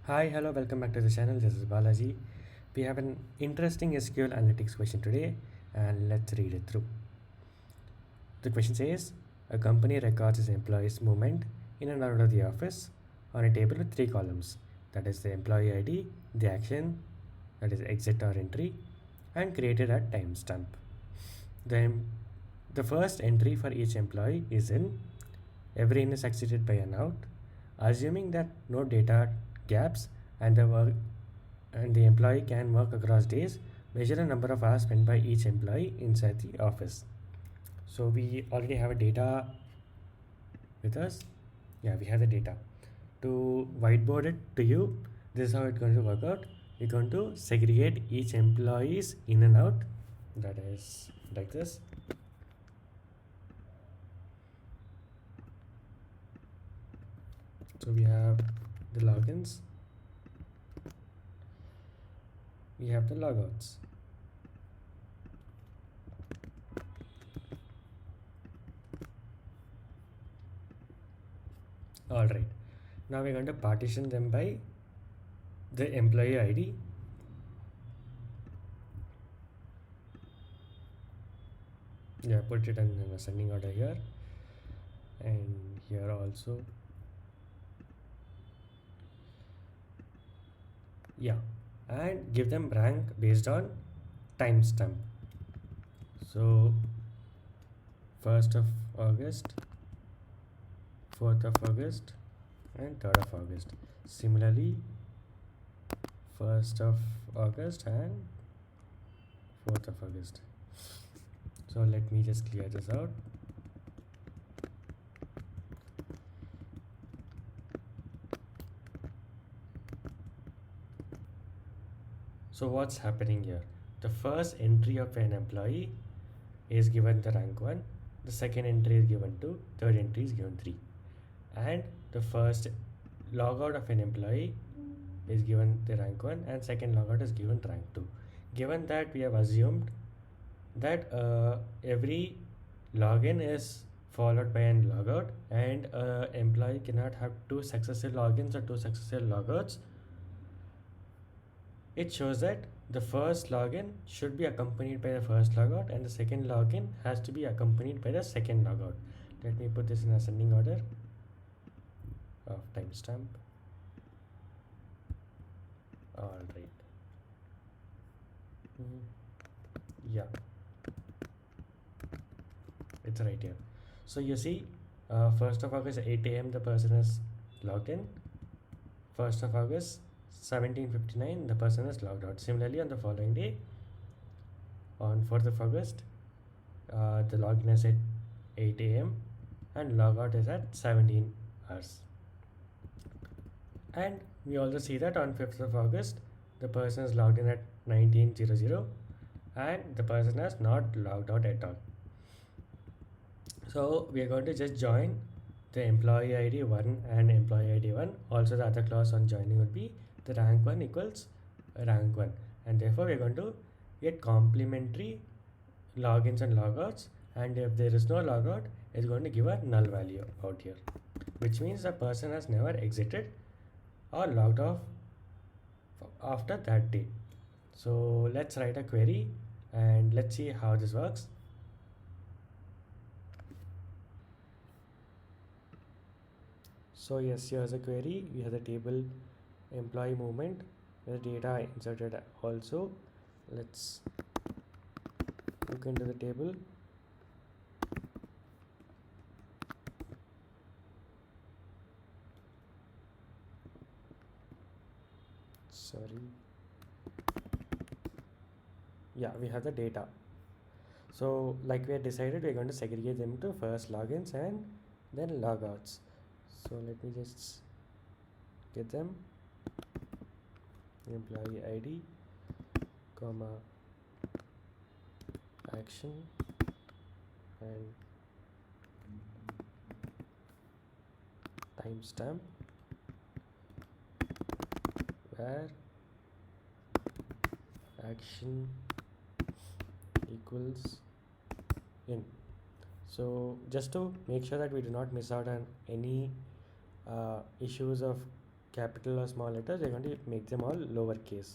Hi, hello, welcome back to the channel. This is Balaji. We have an interesting SQL analytics question today, and let's read it through. The question says a company records its employees' movement in and out of the office on a table with three columns, that is, the employee ID, the action, that is, exit or entry, and created at timestamp. Then the first entry for each employee is in, every in is succeeded by an out, assuming that no data gaps and the employee can work across days. Measure the number of hours spent by each employee inside the office. So we already have a data with us. Yeah, we have the data. To whiteboard it to you, this is how it's going to work out. We're going to segregate each employees in and out. That is like this. So we have the logins, we have the logouts. All right. Now we're going to partition them by the employee ID. Yeah, put it in ascending order here, and here also. Yeah, and give them rank based on timestamp. So 1st of August, 4th of August, and 3rd of August. Similarly, 1st of August and 4th of August. So let me just clear this out. So what's happening here? The first entry of an employee is given the rank 1, the second entry is given 2, third entry is given 3, and the first logout of an employee is given the rank 1 and second logout is given rank 2. Given that we have assumed that every login is followed by an logout, and employee cannot have two successive logins or two successive logouts, it shows that the first login should be accompanied by the first logout and the second login has to be accompanied by the second logout. Let me put this in ascending order of timestamp. All right. Yeah, it's right here. So you see, 1st of August 8 a.m. the person is logged in. 1st of August 17:59 the person is logged out. Similarly, on the following day, on 4th of August, the login is at 8 a.m. and logout is at 17 hours. And we also see that on 5th of August, the person is logged in at 19:00 and the person has not logged out at all. So we are going to just join the employee ID 1 and employee ID 1. Also, the other clause on joining would be the rank 1 equals rank 1, and therefore we are going to get complementary logins and logouts, and if there is no logout, it's going to give a null value out here, which means the person has never exited or logged off after that day. So let's write a query and let's see how this works. So yes, here's a query. We have the table employee movement, the data inserted also. Let's look into the table. Sorry. Yeah, we have the data. So like we had decided, we're going to segregate them to first logins and then logouts. So let me just get them. Employee ID, comma, action, and timestamp, where action equals in. So just to make sure that we do not miss out on any issues of capital or small letters, we're going to make them all lowercase.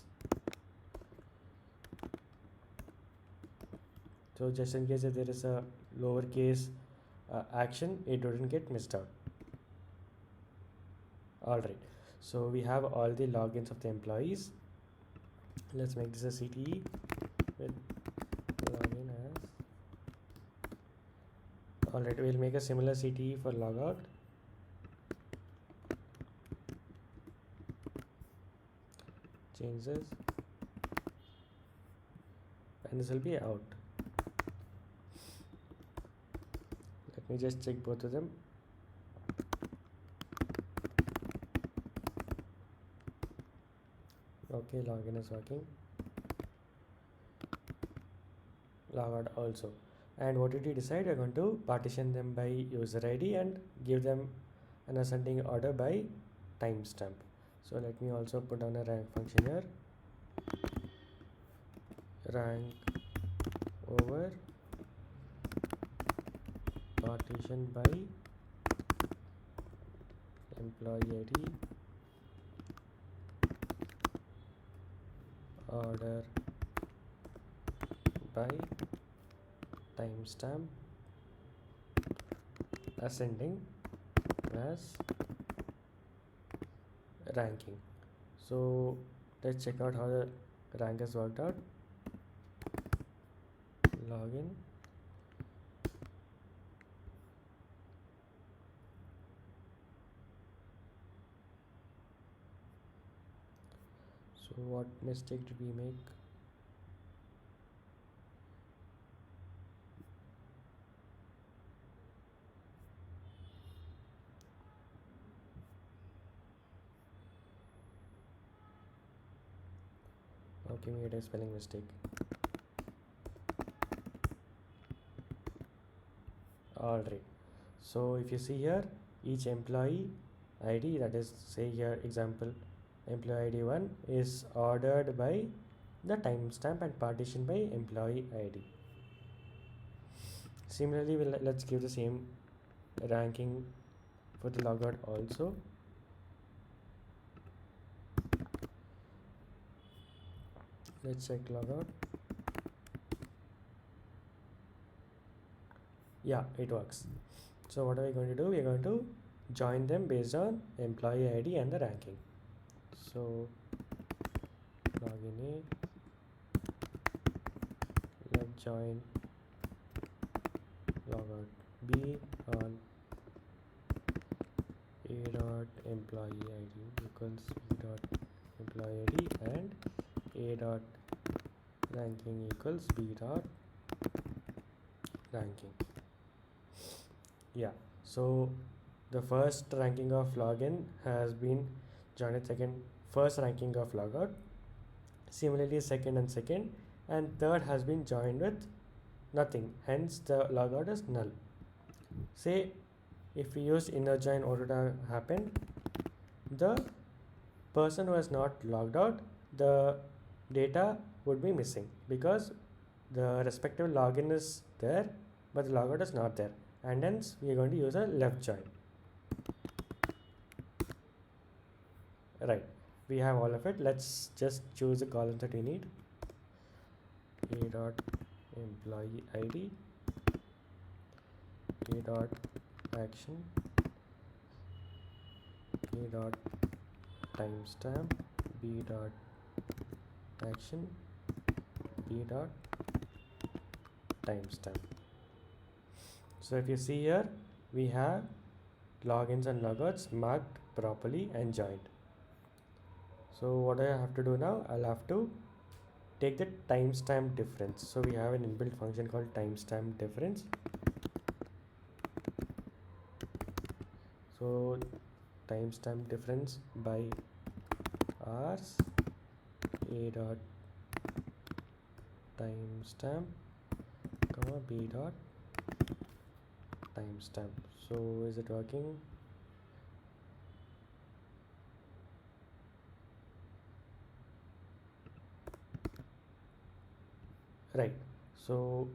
So just in case if there is a lowercase action, it wouldn't get missed out. Alright, so we have all the logins of the employees. Let's make this a CTE with login as. Alright, we'll make a similar CTE for logout. Change this, and this will be out. Let me just check both of them. Okay, login is working. Logout also. And what did we decide? We're going to partition them by user ID and give them an ascending order by timestamp. So let me also put on a rank function here. Rank over partition by employee ID order by timestamp ascending as ranking. So let's check out how the rank has worked out. Login. So what mistake did we make? Okay, we made a spelling mistake. Alright, so if you see here, each employee ID, that is, say here example employee ID 1 is ordered by the timestamp and partitioned by employee ID. Similarly, let's give the same ranking for the logout also. Let's check logout. Yeah, it works. So what are we going to do? We are going to join them based on employee ID and the ranking. So login A, let's join logout B on A dot employee ID equals B dot employee ID and A dot ranking equals B dot ranking. Yeah, so the first ranking of login has been joined with first ranking of logout. Similarly, second and third has been joined with nothing, hence the logout is null. Say if we use inner join, what would have happened? The person who has not logged out, the data would be missing because the respective login is there but the logout is not there, and hence we are going to use a left join. Right, we have all of it. Let's just choose the columns that we need. A dot employee ID, A dot action, A dot timestamp, B dot action, B dot timestamp. So if you see here, we have logins and logouts marked properly and joined. So what I have to do now, I'll have to take the timestamp difference. So we have an inbuilt function called timestamp difference. So timestamp difference by hours, A dot timestamp, comma B dot timestamp. So is it working? Right, so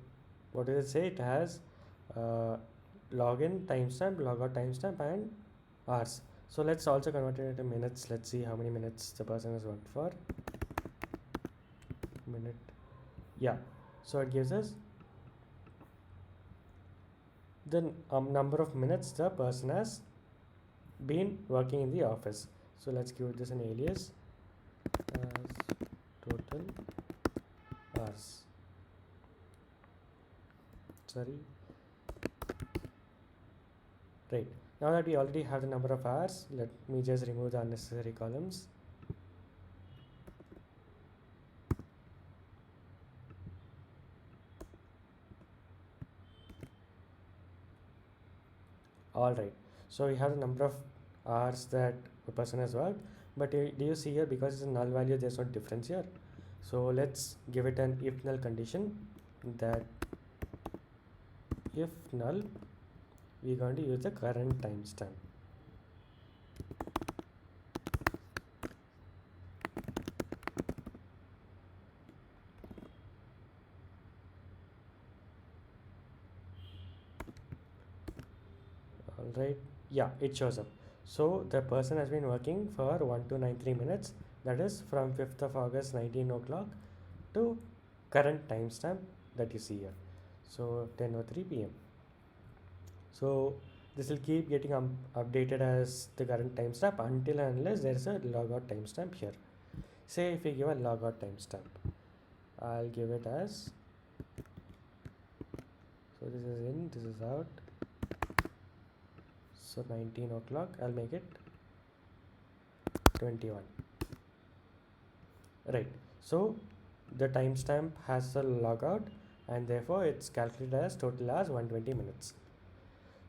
what does it say? It has login timestamp, logout timestamp and hours. So let's also convert it into minutes. Let's see how many minutes the person has worked for. Minute. Yeah. So it gives us the number of minutes the person has been working in the office. So let's give this an alias as total hours. Sorry. Right. Now that we already have the number of hours, let me just remove the unnecessary columns. Alright, so we have the number of hours that a person has worked, but do you see here, because it's a null value, there's no difference here. So let's give it an if null condition, that if null, we're going to use the current timestamp. Alright, yeah, it shows up. So the person has been working for 1293 minutes, that is from 5th of August 19 o'clock to current timestamp that you see here. So 10:03 p.m. So this will keep getting updated as the current timestamp until and unless there is a logout timestamp here. Say if we give a logout timestamp, I'll give it as, so this is in, this is out, so 19 o'clock, I'll make it 21. Right, so the timestamp has a logout and therefore it's calculated as total hours 120 minutes.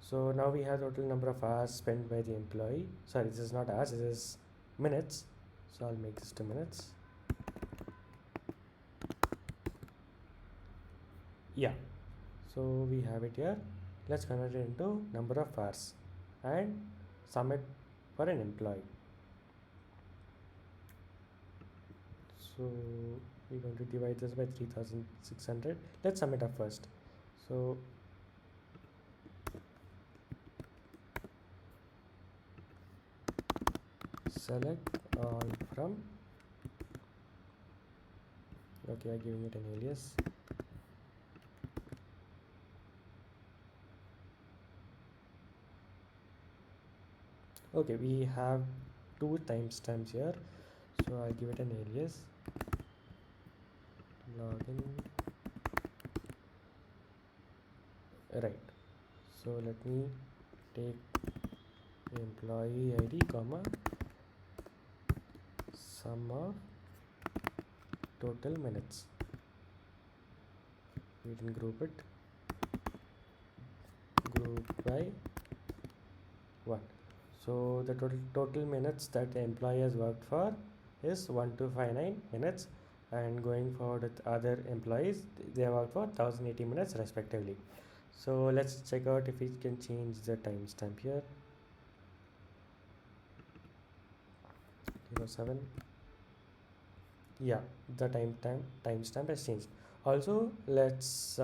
So now we have total number of hours spent by the employee. Sorry, this is not hours, this is minutes. So I'll make this to minutes. Yeah, so we have it here. Let's convert it into number of hours and sum it for an employee. So we're going to divide this by 3600. Let's sum it up first. So select all from, okay, I'm giving it an alias. Okay, we have two timestamps here, so I'll give it an alias login. Right, so let me take employee ID comma sum of total minutes. We can group it, group by 1. So the total minutes that the employee has worked for is 1259 minutes, and going forward with other employees, they have worked for 1080 minutes respectively. So let's check out if we can change the timestamp here. 07. Yeah, the timestamp has changed. Also, let's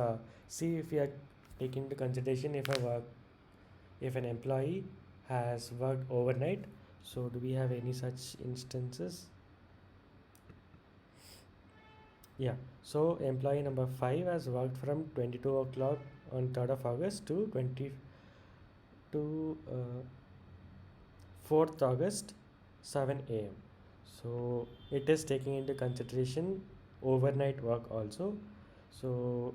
see if we are taking into consideration if an employee has worked overnight. So do we have any such instances? Yeah, so employee number 5 has worked from 22 o'clock on 3rd of August to 4th August 7 a.m. So it is taking into consideration overnight work also. So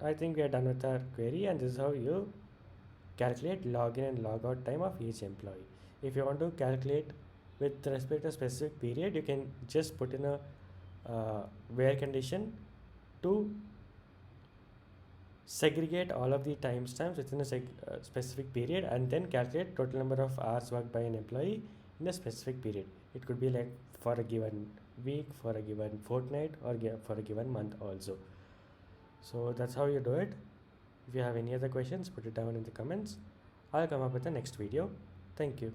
I think we are done with our query, and this is how you calculate login and logout time of each employee. If you want to calculate with respect to a specific period, you can just put in a where condition to segregate all of the timestamps within a specific period, and then calculate total number of hours worked by an employee in a specific period. It could be like for a given week, for a given fortnight, or for a given month also. So that's how you do it. If you have any other questions, put it down in the comments. I'll come up with the next video. Thank you.